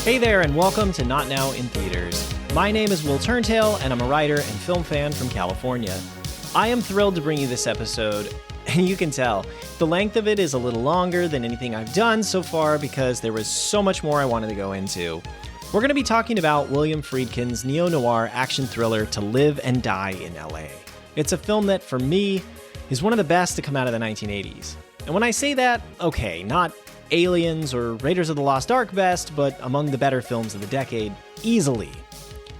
Hey there, and welcome to Not Now in Theaters. My name is Will Turntail, and I'm a writer and film fan from California. I am thrilled to bring you this episode, and you can tell, the length of it is a little longer than anything I've done so far because there was so much more I wanted to go into. We're going to be talking about William Friedkin's neo-noir action thriller To Live and Die in LA. It's a film that, for me, is one of the best to come out of the 1980s. And when I say that, okay, not Aliens or Raiders of the Lost Ark best, but among the better films of the decade, easily.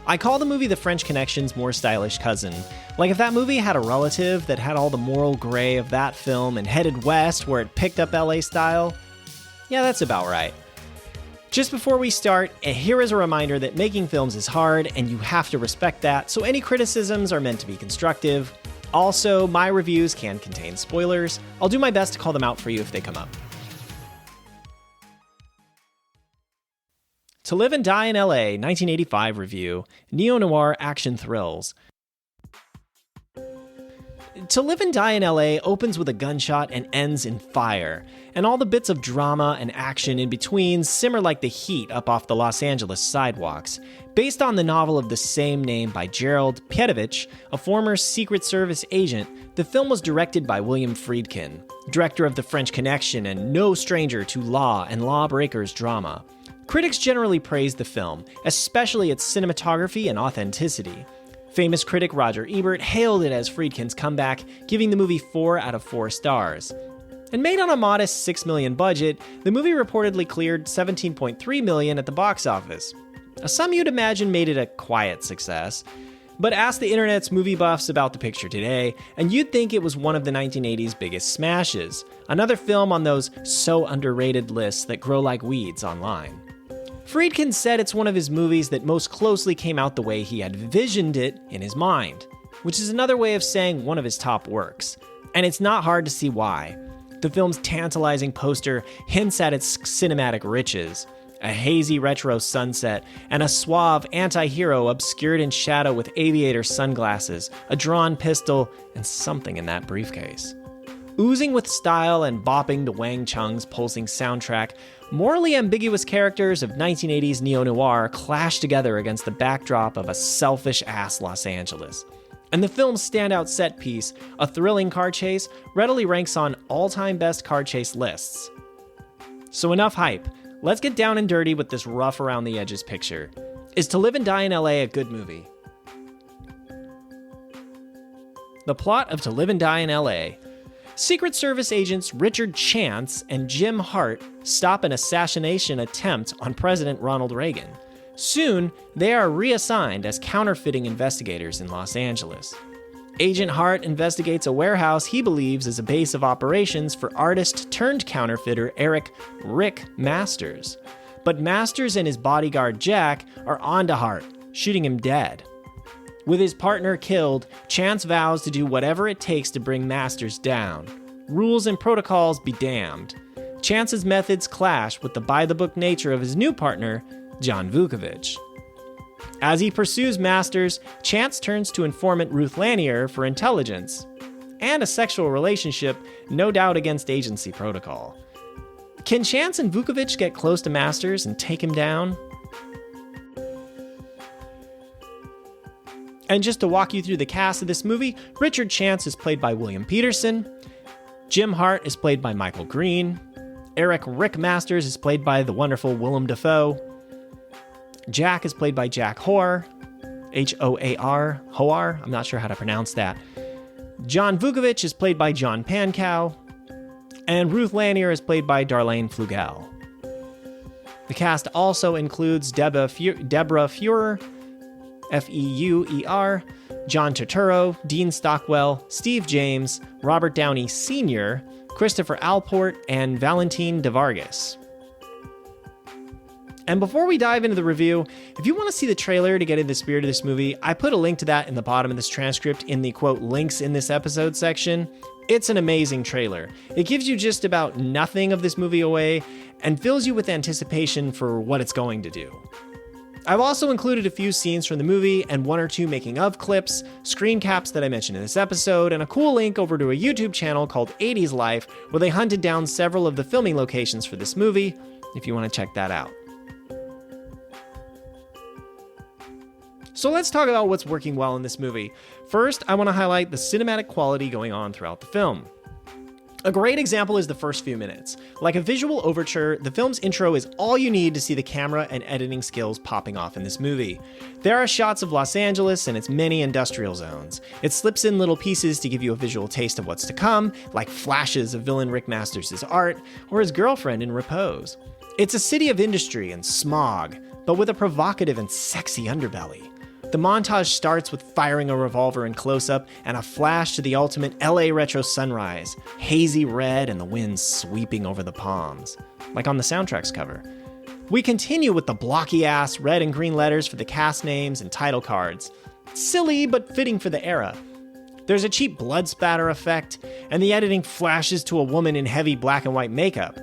I call the movie The French Connection's more stylish cousin. Like if that movie had a relative that had all the moral gray of that film and headed west where it picked up LA style, yeah, that's about right. Just before we start, here is a reminder that making films is hard and you have to respect that, so any criticisms are meant to be constructive. Also, my reviews can contain spoilers. I'll do my best to call them out for you if they come up. To Live and Die in LA, 1985 review, Neo-Noir Action Thrills. To Live and Die in LA opens with a gunshot and ends in fire, and all the bits of drama and action in between simmer like the heat up off the Los Angeles sidewalks. Based on the novel of the same name by Gerald Pietovich, a former Secret Service agent, the film was directed by William Friedkin, director of The French Connection and no stranger to law and lawbreakers drama. Critics generally praised the film, especially its cinematography and authenticity. Famous critic Roger Ebert hailed it as Friedkin's comeback, giving the movie 4 out of 4 stars. And made on a modest $6 million budget, the movie reportedly cleared $17.3 million at the box office. Some you'd imagine made it a quiet success. But ask the internet's movie buffs about the picture today, and you'd think it was one of the 1980s biggest smashes. Another film on those so underrated lists that grow like weeds online. Friedkin said it's one of his movies that most closely came out the way he had visioned it in his mind, which is another way of saying one of his top works. And it's not hard to see why. The film's tantalizing poster hints at its cinematic riches. A hazy retro sunset, and a suave anti-hero obscured in shadow with aviator sunglasses, a drawn pistol, and something in that briefcase. Oozing with style and bopping to Wang Chung's pulsing soundtrack, morally ambiguous characters of 1980s neo-noir clash together against the backdrop of a selfish-ass Los Angeles. And the film's standout set piece, a thrilling car chase, readily ranks on all-time best car chase lists. So enough hype. Let's get down and dirty with this rough around the edges picture. Is To Live and Die in LA a good movie? The plot of To Live and Die in LA. Secret Service agents Richard Chance and Jim Hart stop an assassination attempt on President Ronald Reagan. Soon, they are reassigned as counterfeiting investigators in Los Angeles. Agent Hart investigates a warehouse he believes is a base of operations for artist-turned-counterfeiter Rick Masters. But Masters and his bodyguard Jack are onto Hart, shooting him dead. With his partner killed, Chance vows to do whatever it takes to bring Masters down. Rules and protocols be damned. Chance's methods clash with the by-the-book nature of his new partner, John Vukovich. As he pursues Masters, Chance turns to informant Ruth Lanier for intelligence, and a sexual relationship, no doubt against agency protocol. Can Chance and Vukovich get close to Masters and take him down? And just to walk you through the cast of this movie, Richard Chance is played by William Peterson, Jim Hart is played by Michael Green, Rick Masters is played by the wonderful Willem Dafoe, Jack is played by Jack Hoar, H-O-A-R, Hoar, I'm not sure how to pronounce that. John Vukovich is played by John Pankow, and Ruth Lanier is played by Darlene Flugel. The cast also includes Deborah Feuer, F-E-U-E-R, John Turturro, Dean Stockwell, Steve James, Robert Downey Sr., Christopher Alport, and Valentin de Vargas. And before we dive into the review, if you want to see the trailer to get in the spirit of this movie, I put a link to that in the bottom of this transcript in the quote links in this episode section. It's an amazing trailer. It gives you just about nothing of this movie away and fills you with anticipation for what it's going to do. I've also included a few scenes from the movie and one or two making of clips, screen caps that I mentioned in this episode, and a cool link over to a YouTube channel called 80s Life where they hunted down several of the filming locations for this movie, if you want to check that out. So let's talk about what's working well in this movie. First, I want to highlight the cinematic quality going on throughout the film. A great example is the first few minutes. Like a visual overture, the film's intro is all you need to see the camera and editing skills popping off in this movie. There are shots of Los Angeles and its many industrial zones. It slips in little pieces to give you a visual taste of what's to come, like flashes of villain Rick Masters' art or his girlfriend in repose. It's a city of industry and smog, but with a provocative and sexy underbelly. The montage starts with firing a revolver in close-up and a flash to the ultimate LA retro sunrise, hazy red and the wind sweeping over the palms, like on the soundtrack's cover. We continue with the blocky-ass red and green letters for the cast names and title cards. Silly, but fitting for the era. There's a cheap blood spatter effect, and the editing flashes to a woman in heavy black and white makeup.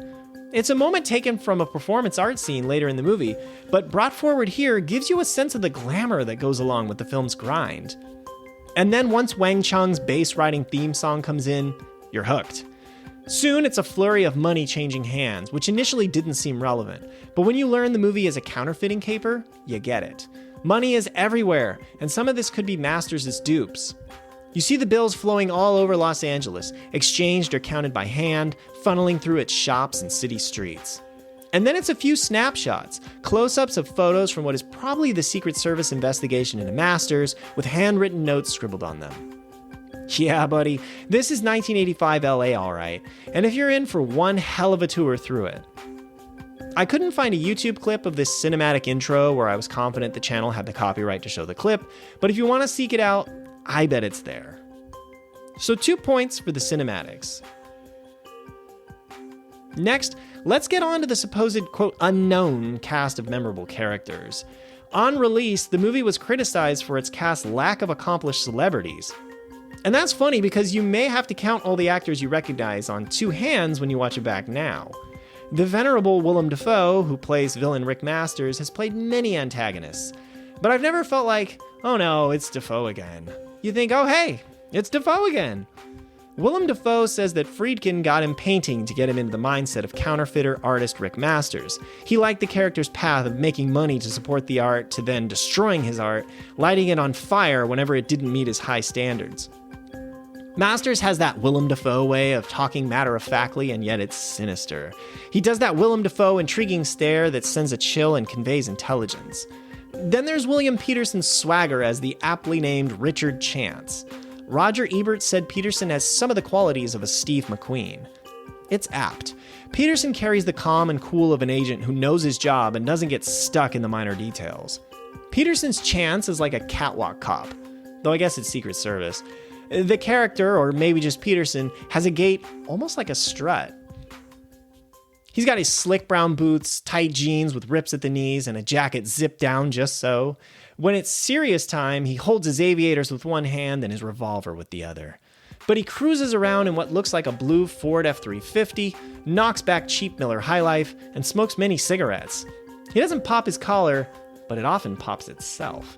It's a moment taken from a performance art scene later in the movie, but brought forward here gives you a sense of the glamour that goes along with the film's grind. And then once Wang Chung's bass-riding theme song comes in, you're hooked. Soon it's a flurry of money changing hands, which initially didn't seem relevant, but when you learn the movie is a counterfeiting caper, you get it. Money is everywhere, and some of this could be Masters' dupes. You see the bills flowing all over Los Angeles, exchanged or counted by hand, funneling through its shops and city streets. And then it's a few snapshots, close-ups of photos from what is probably the Secret Service investigation into Masters, with handwritten notes scribbled on them. Yeah, buddy, this is 1985 LA alright, and if you're in for one hell of a tour through it. I couldn't find a YouTube clip of this cinematic intro where I was confident the channel had the copyright to show the clip, but if you want to seek it out, I bet it's there. So 2 points for the cinematics. Next, let's get on to the supposed, quote, unknown cast of memorable characters. On release, the movie was criticized for its cast's lack of accomplished celebrities. And that's funny because you may have to count all the actors you recognize on 2 hands when you watch it back now. The venerable Willem Dafoe, who plays villain Rick Masters, has played many antagonists. But I've never felt like, oh no, it's Dafoe again. You think, oh hey, it's Dafoe again. William Dafoe says that Friedkin got him painting to get him into the mindset of counterfeiter artist Rick Masters. He liked the character's path of making money to support the art to then destroying his art, lighting it on fire whenever it didn't meet his high standards. Masters has that Willem Dafoe way of talking matter-of-factly, and yet it's sinister. He does that Willem Dafoe intriguing stare that sends a chill and conveys intelligence. Then there's William Peterson's swagger as the aptly named Richard Chance. Roger Ebert said Peterson has some of the qualities of a Steve McQueen. It's apt. Peterson carries the calm and cool of an agent who knows his job and doesn't get stuck in the minor details. Peterson's Chance is like a catwalk cop, though I guess it's Secret Service. The character, or maybe just Peterson, has a gait almost like a strut. He's got his slick brown boots, tight jeans with rips at the knees, and a jacket zipped down just so. When it's serious time, he holds his aviators with one hand and his revolver with the other. But he cruises around in what looks like a blue Ford F-350, knocks back cheap Miller High Life, and smokes many cigarettes. He doesn't pop his collar, but it often pops itself.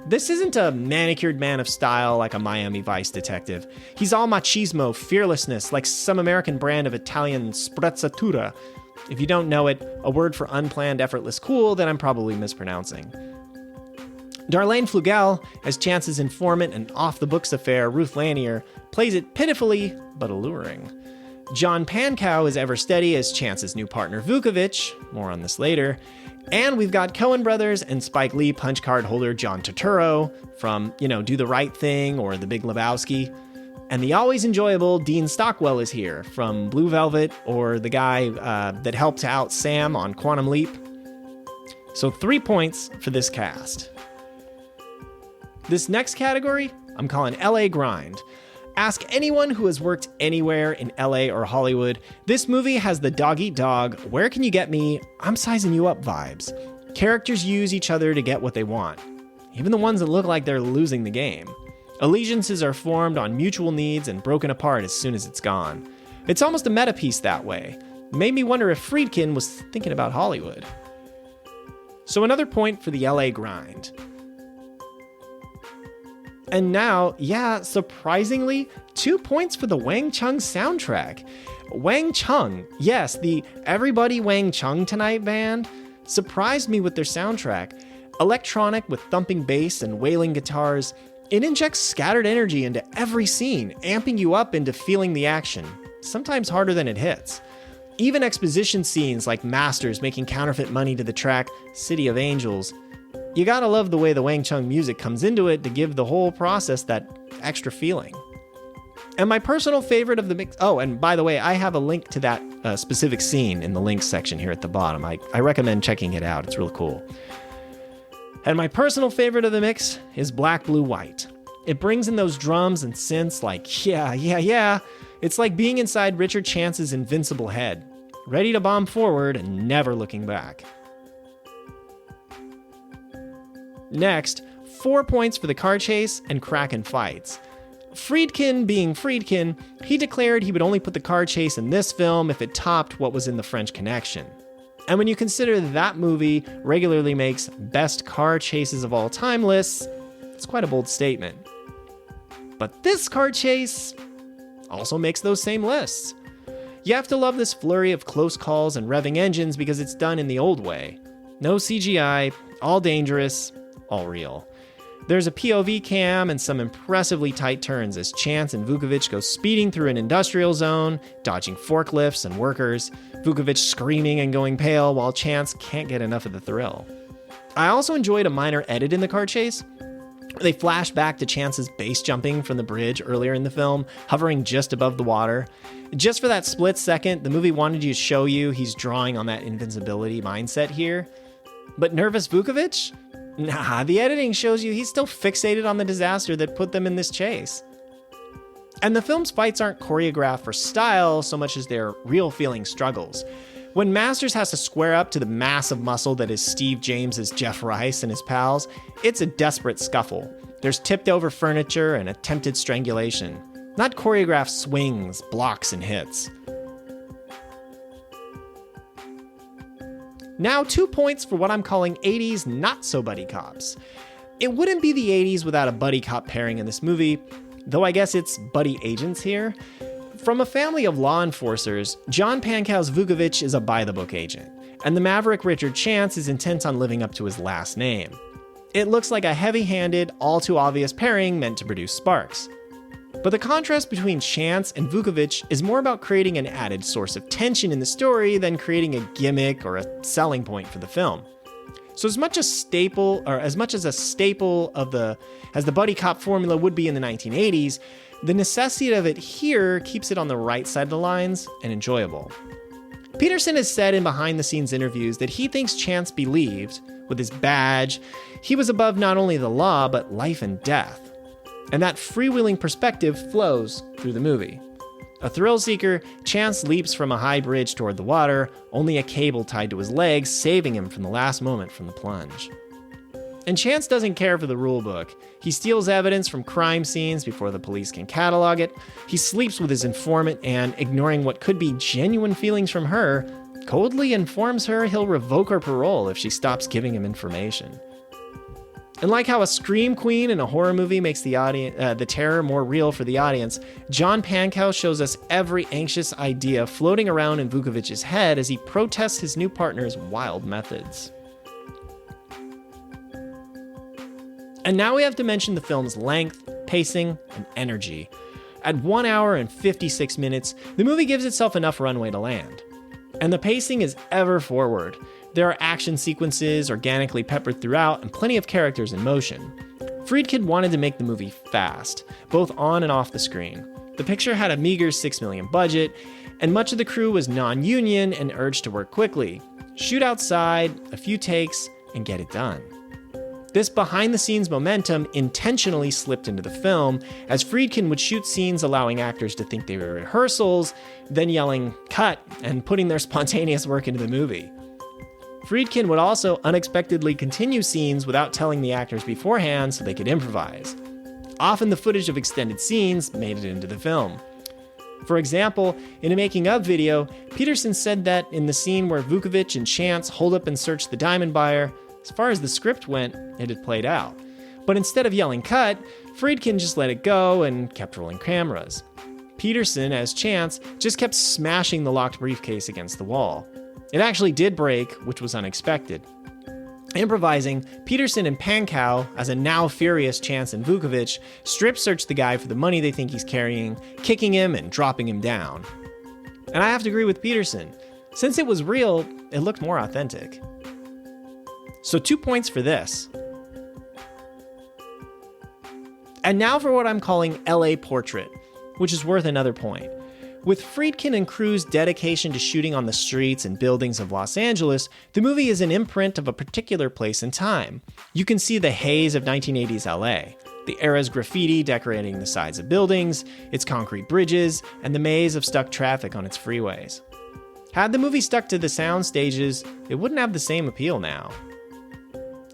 This isn't a manicured man of style like a Miami Vice detective. He's all machismo, fearlessness, like some American brand of Italian sprezzatura. If you don't know it, a word for unplanned, effortless cool that I'm probably mispronouncing. Darlene Flugel, as Chance's informant and off-the-books affair, Ruth Lanier, plays it pitifully but alluring. John Pankow is ever steady as Chance's new partner Vukovich, more on this later. And we've got Coen Brothers and Spike Lee punch card holder John Turturro from, Do the Right Thing or The Big Lebowski. And the always enjoyable Dean Stockwell is here from Blue Velvet or the guy that helped out Sam on Quantum Leap. So 3 points for this cast. This next category, I'm calling LA Grind. Ask anyone who has worked anywhere in LA or Hollywood. This movie has the dog-eat-dog, where can you get me, I'm sizing you up vibes. Characters use each other to get what they want, even the ones that look like they're losing the game. Allegiances are formed on mutual needs and broken apart as soon as it's gone. It's almost a meta piece that way. It made me wonder if Friedkin was thinking about Hollywood. So another point for the LA Grind. And now, surprisingly, 2 points for the Wang Chung soundtrack. Wang Chung, yes, the Everybody Wang Chung Tonight band, surprised me with their soundtrack. Electronic with thumping bass and wailing guitars, it injects scattered energy into every scene, amping you up into feeling the action, sometimes harder than it hits. Even exposition scenes like Masters making counterfeit money to the track City of Angels. You gotta love the way the Wang Chung music comes into it to give the whole process that extra feeling. And my personal favorite of the mix... Oh, and by the way, I have a link to that specific scene in the links section here at the bottom. I recommend checking it out. It's real cool. And my personal favorite of the mix is Black, Blue, White. It brings in those drums and synths like, yeah. It's like being inside Richard Chance's invincible head, ready to bomb forward and never looking back. Next, 4 points for the car chase and Kraken fights. Friedkin being Friedkin, he declared he would only put the car chase in this film if it topped what was in The French Connection. And when you consider that movie regularly makes best car chases of all time lists, it's quite a bold statement. But this car chase also makes those same lists. You have to love this flurry of close calls and revving engines because it's done in the old way. No CGI, all dangerous, all real. There's a POV cam and some impressively tight turns as Chance and Vukovich go speeding through an industrial zone, dodging forklifts and workers, Vukovich screaming and going pale while Chance can't get enough of the thrill. I also enjoyed a minor edit in the car chase. They flash back to Chance's base jumping from the bridge earlier in the film, hovering just above the water. Just for that split second, the movie wanted you to show you he's drawing on that invincibility mindset here. But nervous Vukovich? Nah, the editing shows you he's still fixated on the disaster that put them in this chase. And the film's fights aren't choreographed for style so much as they're real-feeling struggles. When Masters has to square up to the massive muscle that is Steve James's Jeff Rice and his pals, it's a desperate scuffle. There's tipped-over furniture and attempted strangulation, not choreographed swings, blocks, and hits. Now 2 points for what I'm calling 80s not-so-buddy cops. It wouldn't be the 80s without a buddy cop pairing in this movie, though I guess it's buddy agents here. From a family of law enforcers, John Pankow's Vukovich is a by-the-book agent, and the maverick Richard Chance is intent on living up to his last name. It looks like a heavy-handed, all-too-obvious pairing meant to produce sparks. But the contrast between Chance and Vukovich is more about creating an added source of tension in the story than creating a gimmick or a selling point for the film. So as much as a staple as the buddy cop formula would be in the 1980s, the necessity of it here keeps it on the right side of the lines and enjoyable. Peterson has said in behind-the-scenes interviews that he thinks Chance believed, with his badge, he was above not only the law but life and death. And that freewheeling perspective flows through the movie. A thrill-seeker, Chance leaps from a high bridge toward the water, only a cable tied to his legs saving him from the last moment from the plunge. And Chance doesn't care for the rulebook. He steals evidence from crime scenes before the police can catalog it. He sleeps with his informant and, ignoring what could be genuine feelings from her, coldly informs her he'll revoke her parole if she stops giving him information. And like how a scream queen in a horror movie makes the terror more real for the audience, John Pankow shows us every anxious idea floating around in Vukovich's head as he protests his new partner's wild methods. And now we have to mention the film's length, pacing, and energy. At 1 hour and 56 minutes, the movie gives itself enough runway to land. And the pacing is ever forward. There are action sequences organically peppered throughout and plenty of characters in motion. Friedkin wanted to make the movie fast, both on and off the screen. The picture had a meager $6 million budget, and much of the crew was non-union and urged to work quickly. Shoot outside, a few takes, and get it done. This behind-the-scenes momentum intentionally slipped into the film, as Friedkin would shoot scenes allowing actors to think they were rehearsals, then yelling, "cut," and putting their spontaneous work into the movie. Friedkin would also unexpectedly continue scenes without telling the actors beforehand so they could improvise. Often the footage of extended scenes made it into the film. For example, in a making-of video, Peterson said that in the scene where Vukovich and Chance hold up and search the diamond buyer, as far as the script went, it had played out. But instead of yelling cut, Friedkin just let it go and kept rolling cameras. Peterson, as Chance, just kept smashing the locked briefcase against the wall. It actually did break, which was unexpected. Improvising, Peterson and Pankow, as a now furious Chance and Vukovich, strip search the guy for the money they think he's carrying, kicking him and dropping him down. And I have to agree with Peterson. Since it was real, it looked more authentic. So 2 points for this. And now for what I'm calling LA Portrait, which is worth another point. With Friedkin and crew's dedication to shooting on the streets and buildings of Los Angeles, the movie is an imprint of a particular place and time. You can see the haze of 1980s LA, the era's graffiti decorating the sides of buildings, its concrete bridges, and the maze of stuck traffic on its freeways. Had the movie stuck to the sound stages, it wouldn't have the same appeal now.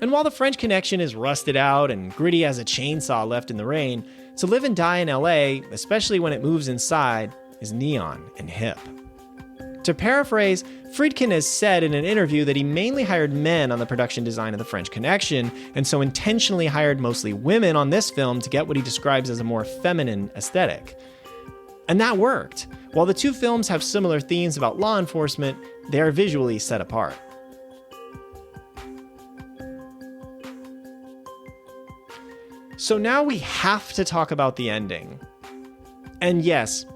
And while The French Connection is rusted out and gritty as a chainsaw left in the rain, To Live and Die in LA, especially when it moves inside, is neon and hip. To paraphrase, Friedkin has said in an interview that he mainly hired men on the production design of The French Connection, and so intentionally hired mostly women on this film to get what he describes as a more feminine aesthetic. And that worked. While the two films have similar themes about law enforcement, they are visually set apart. So now we have to talk about the ending. And yes,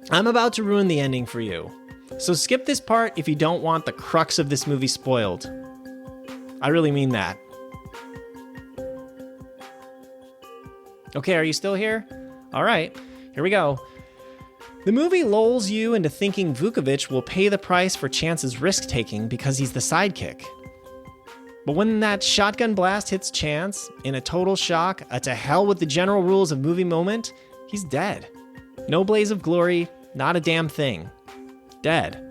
I'm about to ruin the ending for you. So skip this part if you don't want the crux of this movie spoiled. I really mean that. Okay, are you still here? All right, here we go. The movie lulls you into thinking Vukovich will pay the price for Chance's risk-taking because he's the sidekick. But when that shotgun blast hits Chance, in a total shock, a to hell with the general rules of movie moment, he's dead. No blaze of glory, not a damn thing. Dead.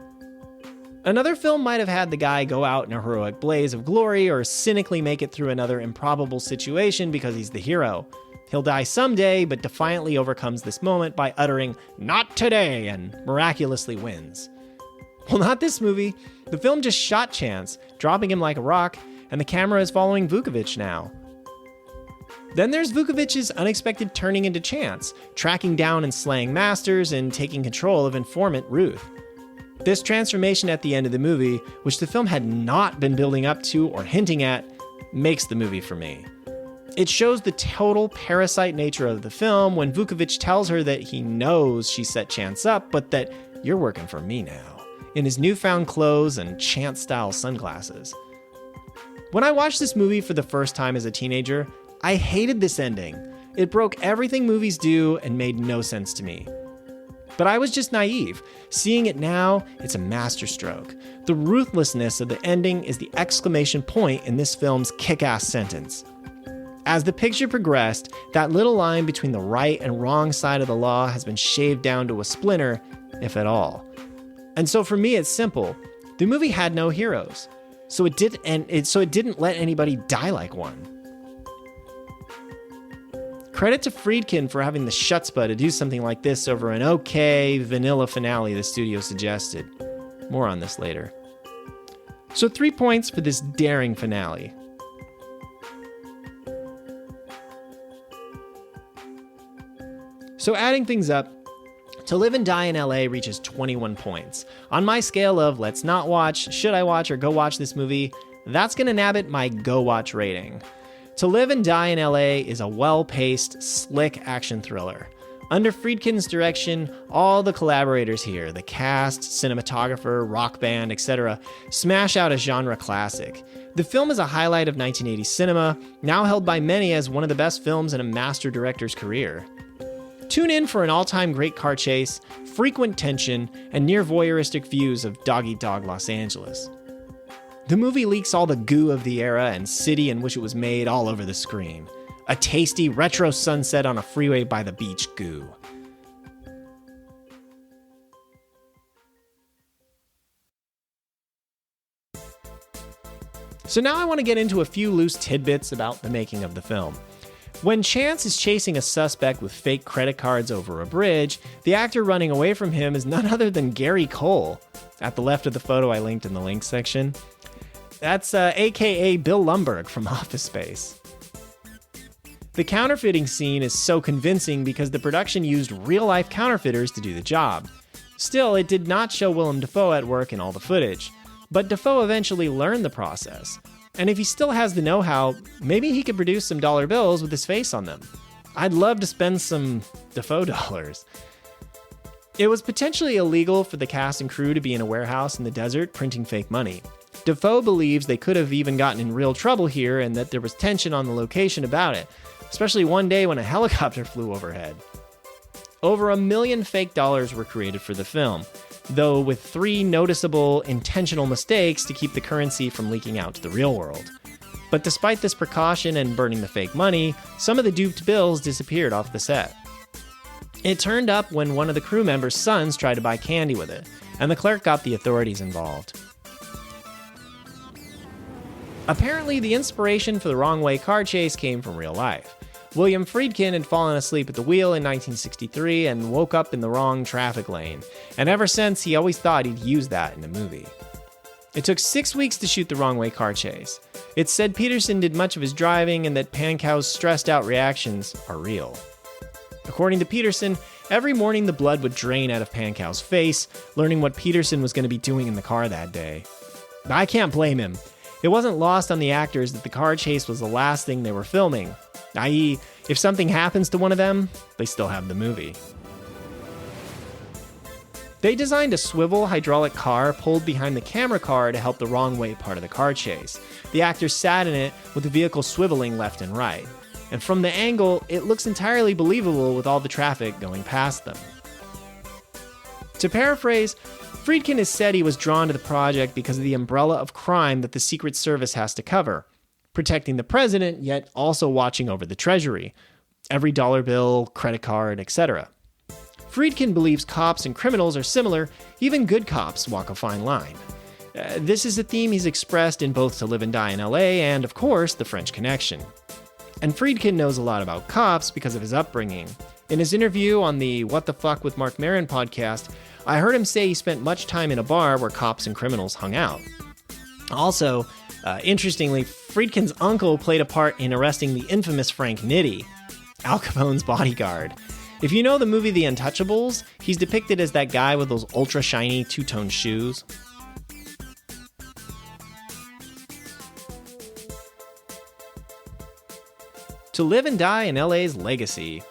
Another film might have had the guy go out in a heroic blaze of glory or cynically make it through another improbable situation because he's the hero. He'll die someday, but defiantly overcomes this moment by uttering, "Not today," and miraculously wins. Well, not this movie. The film just shot Chance, dropping him like a rock, and the camera is following Vukovich now. Then there's Vukovich's unexpected turning into Chance, tracking down and slaying masters and taking control of informant Ruth. This transformation at the end of the movie, which the film had not been building up to or hinting at, makes the movie for me. It shows the total parasite nature of the film when Vukovich tells her that he knows she set Chance up, but that "you're working for me now," in his newfound clothes and Chance-style sunglasses. When I watched this movie for the first time as a teenager, I hated this ending. It broke everything movies do and made no sense to me. But I was just naive. Seeing it now, it's a masterstroke. The ruthlessness of the ending is the exclamation point in this film's kick-ass sentence. As the picture progressed, that little line between the right and wrong side of the law has been shaved down to a splinter, if at all. And so for me, it's simple. The movie had no heroes. So it didn't let anybody die like one. Credit to Friedkin for having the chutzpah to do something like this over an okay, vanilla finale the studio suggested. More on this later. So 3 points for this daring finale. So adding things up, To Live and Die in LA reaches 21 points. On my scale of let's not watch, should I watch, or go watch this movie, that's gonna nab it my go watch rating. To Live and Die in LA is a well-paced, slick action thriller. Under Friedkin's direction, all the collaborators here, the cast, cinematographer, rock band, etc., smash out a genre classic. The film is a highlight of 1980s cinema, now held by many as one of the best films in a master director's career. Tune in for an all-time great car chase, frequent tension, and near voyeuristic views of dog-eat-dog Los Angeles. The movie leaks all the goo of the era and city in which it was made all over the screen. A tasty retro sunset on a freeway by the beach goo. So now I want to get into a few loose tidbits about the making of the film. When Chance is chasing a suspect with fake credit cards over a bridge, the actor running away from him is none other than Gary Cole, at the left of the photo I linked in the links section. That's aka Bill Lumbergh from Office Space. The counterfeiting scene is so convincing because the production used real-life counterfeiters to do the job. Still, it did not show Willem Dafoe at work in all the footage, but Dafoe eventually learned the process. And if he still has the know-how, maybe he could produce some dollar bills with his face on them. I'd love to spend some Dafoe dollars. It was potentially illegal for the cast and crew to be in a warehouse in the desert printing fake money. Dafoe believes they could have even gotten in real trouble here and that there was tension on the location about it, especially one day when a helicopter flew overhead. Over 1 million fake dollars were created for the film, though with 3 noticeable intentional mistakes to keep the currency from leaking out to the real world. But despite this precaution and burning the fake money, some of the duped bills disappeared off the set. It turned up when one of the crew members' sons tried to buy candy with it, and the clerk got the authorities involved. Apparently, the inspiration for the wrong way car chase came from real life. William Friedkin had fallen asleep at the wheel in 1963 and woke up in the wrong traffic lane, and ever since he always thought he'd use that in a movie. It took 6 weeks to shoot the wrong way car chase. It's said Peterson did much of his driving and that Pankow's stressed out reactions are real. According to Peterson, every morning the blood would drain out of Pankow's face, learning what Peterson was going to be doing in the car that day. I can't blame him. It wasn't lost on the actors that the car chase was the last thing they were filming, i.e., if something happens to one of them, they still have the movie. They designed a swivel hydraulic car pulled behind the camera car to help the wrong way part of the car chase. The actors sat in it with the vehicle swiveling left and right. And from the angle, it looks entirely believable with all the traffic going past them. To paraphrase, Friedkin has said he was drawn to the project because of the umbrella of crime that the Secret Service has to cover, protecting the president, yet also watching over the treasury, every dollar bill, credit card, etc. Friedkin believes cops and criminals are similar, even good cops walk a fine line. This is a theme he's expressed in both To Live and Die in LA and, of course, The French Connection. And Friedkin knows a lot about cops because of his upbringing. In his interview on the What the Fuck with Mark Maron podcast, I heard him say he spent much time in a bar where cops and criminals hung out. Also, interestingly, Friedkin's uncle played a part in arresting the infamous Frank Nitti, Al Capone's bodyguard. If you know the movie The Untouchables, he's depicted as that guy with those ultra shiny two-tone shoes. To Live and Die in LA's legacy.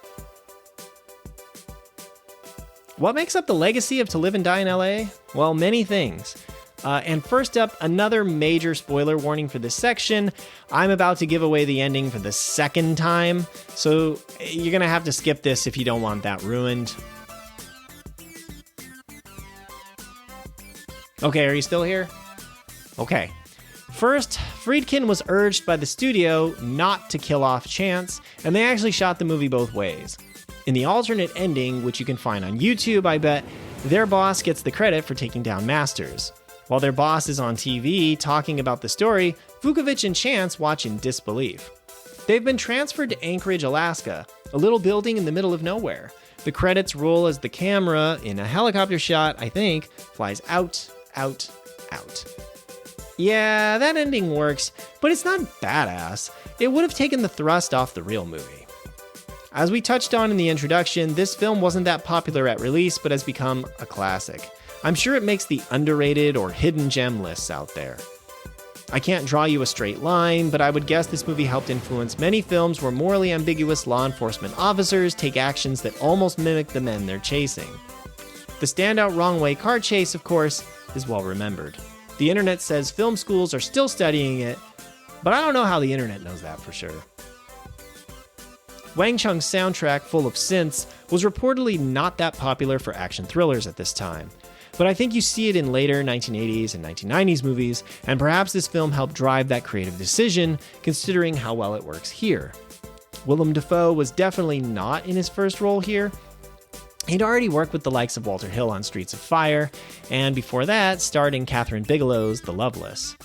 What makes up the legacy of To Live and Die in LA? Well, many things. And first up, another major spoiler warning for this section. I'm about to give away the ending for the second time, so you're going to have to skip this if you don't want that ruined. Okay, are you still here? Okay. First, Friedkin was urged by the studio not to kill off Chance, and they actually shot the movie both ways. In the alternate ending, which you can find on YouTube, I bet, their boss gets the credit for taking down Masters. While their boss is on TV talking about the story, Vukovich and Chance watch in disbelief. They've been transferred to Anchorage, Alaska, a little building in the middle of nowhere. The credits roll as the camera, in a helicopter shot, I think, flies out, out, out. Yeah, that ending works, but it's not badass. It would have taken the thrust off the real movie. As we touched on in the introduction, this film wasn't that popular at release, but has become a classic. I'm sure it makes the underrated or hidden gem lists out there. I can't draw you a straight line, but I would guess this movie helped influence many films where morally ambiguous law enforcement officers take actions that almost mimic the men they're chasing. The standout wrong way car chase, of course, is well remembered. The internet says film schools are still studying it, but I don't know how the internet knows that for sure. Wang Chung's soundtrack, full of synths, was reportedly not that popular for action thrillers at this time. But I think you see it in later 1980s and 1990s movies, and perhaps this film helped drive that creative decision, considering how well it works here. Willem Dafoe was definitely not in his first role here. He'd already worked with the likes of Walter Hill on Streets of Fire, and before that, starred in Catherine Bigelow's The Loveless.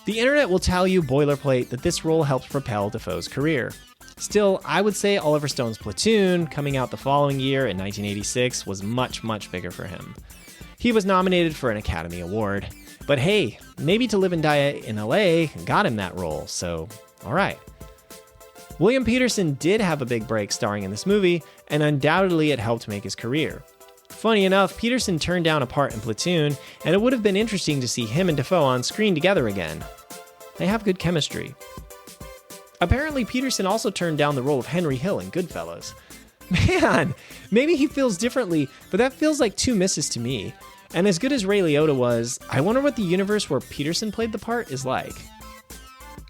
The internet will tell you boilerplate that this role helped propel Dafoe's career. Still, I would say Oliver Stone's Platoon, coming out the following year in 1986, was much, much bigger for him. He was nominated for an Academy Award, but hey, maybe To Live and Die in LA got him that role, so alright. William Peterson did have a big break starring in this movie, and undoubtedly it helped make his career. Funny enough, Peterson turned down a part in Platoon, and it would have been interesting to see him and Dafoe on screen together again. They have good chemistry. Apparently, Peterson also turned down the role of Henry Hill in Goodfellas. Man, maybe he feels differently, but that feels like two misses to me. And as good as Ray Liotta was, I wonder what the universe where Peterson played the part is like.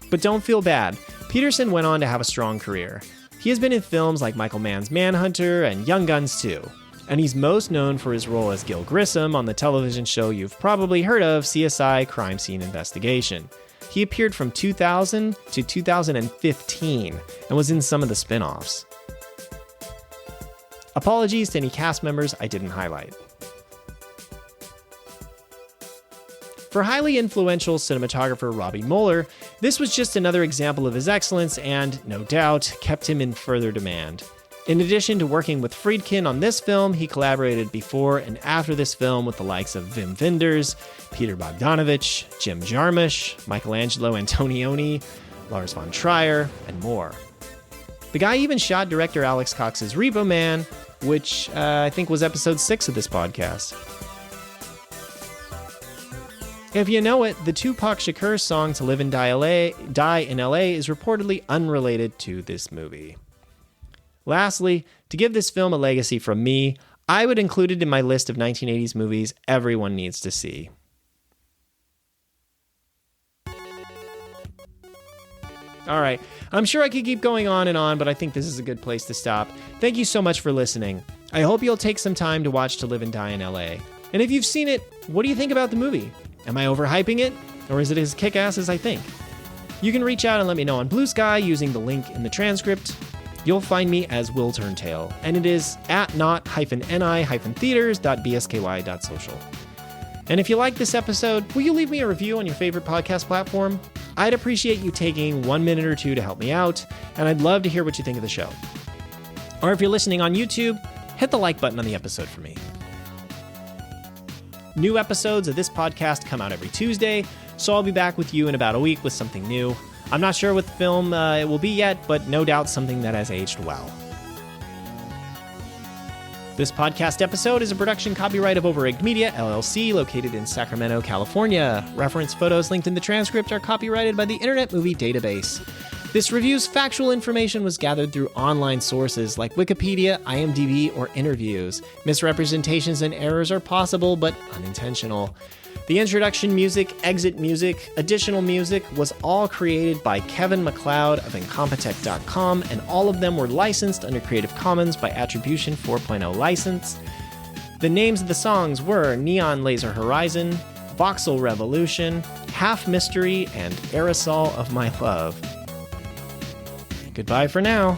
But don't feel bad. Peterson went on to have a strong career. He has been in films like Michael Mann's Manhunter and Young Guns 2. And he's most known for his role as Gil Grissom on the television show you've probably heard of, CSI: Crime Scene Investigation. He appeared from 2000 to 2015 and was in some of the spin-offs. Apologies to any cast members I didn't highlight. For highly influential cinematographer Robby Müller, this was just another example of his excellence and, no doubt, kept him in further demand. In addition to working with Friedkin on this film, he collaborated before and after this film with the likes of Wim Wenders, Peter Bogdanovich, Jim Jarmusch, Michelangelo Antonioni, Lars von Trier, and more. The guy even shot director Alex Cox's Repo Man, which I think was episode 6 of this podcast. If you know it, the Tupac Shakur song To Live and Die in LA is reportedly unrelated to this movie. Lastly, to give this film a legacy from me, I would include it in my list of 1980s movies everyone needs to see. Alright, I'm sure I could keep going on and on, but I think this is a good place to stop. Thank you so much for listening. I hope you'll take some time to watch To Live and Die in LA. And if you've seen it, what do you think about the movie? Am I overhyping it? Or is it as kick-ass as I think? You can reach out and let me know on Blue Sky using the link in the transcript. You'll find me as Will Turntail, and it is at not-ni-theaters.bsky.social. And if you like this episode, will you leave me a review on your favorite podcast platform? I'd appreciate you taking 1 minute or two to help me out, and I'd love to hear what you think of the show. Or if you're listening on YouTube, hit the like button on the episode for me. New episodes of this podcast come out every Tuesday, so I'll be back with you in about a week with something new. I'm not sure what film it will be yet, but no doubt something that has aged well. This podcast episode is a production copyright of Overrigged Media, LLC, located in Sacramento, California. Reference photos linked in the transcript are copyrighted by the Internet Movie Database. This review's factual information was gathered through online sources like Wikipedia, IMDb, or interviews. Misrepresentations and errors are possible, but unintentional. The introduction music, exit music, additional music was all created by Kevin MacLeod of Incompetech.com, and all of them were licensed under Creative Commons by Attribution 4.0 license. The names of the songs were Neon Laser Horizon, Voxel Revolution, Half Mystery, and Aerosol of My Love. Goodbye for now.